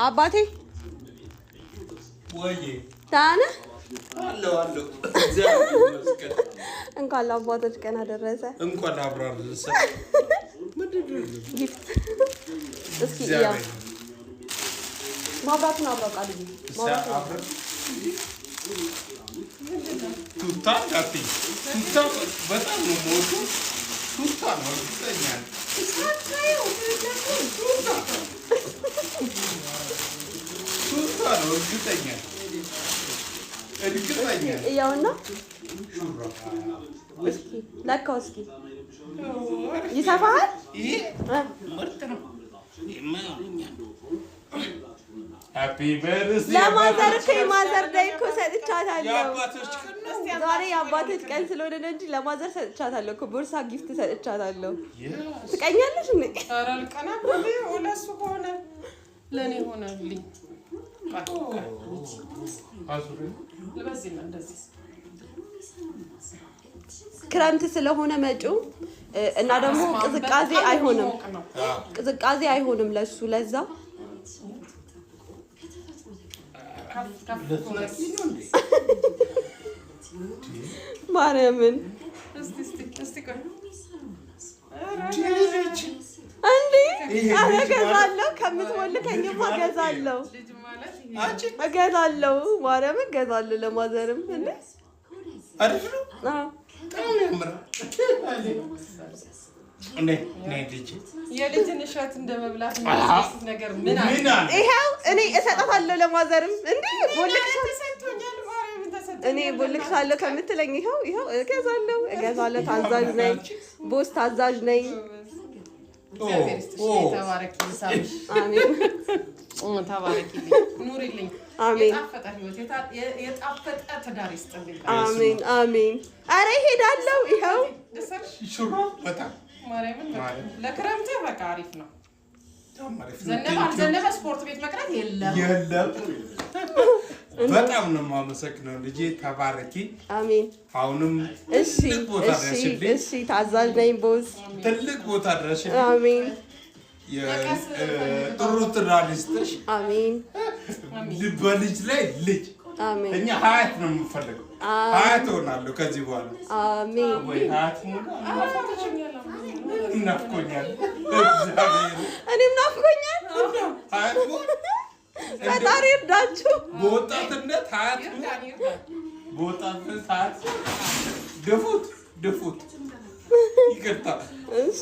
አባቴ ወይ ታነ አሎ እንኳን ለአባቶች ቀን አደረሰ። እንኳን አብራር ደረሰ። እስኪ ያ ማብራቱን አብራቃል ማብራቱ ቱታ ዳቲ ቱታ በጣም ነው ሞቱ ቱታ ነው ይተኛል ቱታ ነው ይተኛል እድግተኛል ያውና እስኪ ለካው እስኪ ይሰፋል ይሄ ምርጥ ነው ሃፒ በርዝዴይ ለማዘር ከማዘር ዳይ እኮ ሰጥቻታለሁ። የአባቶች ቀን ዛሬ የአባቶች ቀን ስለሆነ ነው እንጂ ለማዘር ሰጥቻታለሁ እኮ ቦርሳ ጊፍት ሰጥቻታለሁ። ትቀኛለሽ እንዴ? ኧረ አልቀና ብሎ ወለሱ ሆነ ለኔ ሆነልኝ። አዙሪ ለበዚህና እንደዚህ ክረምት ስለሆነ መጪው እና ደግሞ ቅዝቃዜ አይሆንም ለሱ ለዛ ማርያምን እስቲ ቆይ እንዴ አረጋለሁ ከምትወልከኝማ እገዛለሁ ማርያምን እገዛለሁ ለማዘርም እንዴ አሪፍ ነው በጣም ያምራል የልጅን እሸት እንደመብላት የሚያስደስት ነገር ምን አለ? ይሄው እኔ እሰጣታለሁ ለማዘርም እንዴ እኔ ቦልክሻለሁ ከምትለኝ ይሄው እገዛለሁ ታዛዥ ነኝ ቦስ ታዛዥ ነኝ አሜን ተባረኪልኝ ኑሪልኝ አሜን የጣፈጠ ትዳር ይስጥልኝ አሜን አረ እሄዳለሁ ይሄው ሽሮ በጣም ማርያምን ለክረምት በቃ አሪፍ ነው ዘነበ ስፖርት ቤት መቅረት የለም በጣም ነው የማመሰግነው ልጄ ተባረኪ አሜን አሁንም እሺ ታዛዥ ነኝ ቦስ ትልቅ ቦታ ድረሽልኝ አሜን ጥሩ ትዳር ይስጥሽ አሜን በልጅ ላይ ልጅ አሜን እኛ ሀያት ነው የምንፈልገው ሀያት ሆናለሁ ከዚህ በኋላ አሜን ወይ ሀያት ናፍቆኛል እኔም ናፍቆኛል ሀያት ፈጣሪ እርዳችሁ በወጣትነት ሀያት ድፉት ይቅርታ እሺ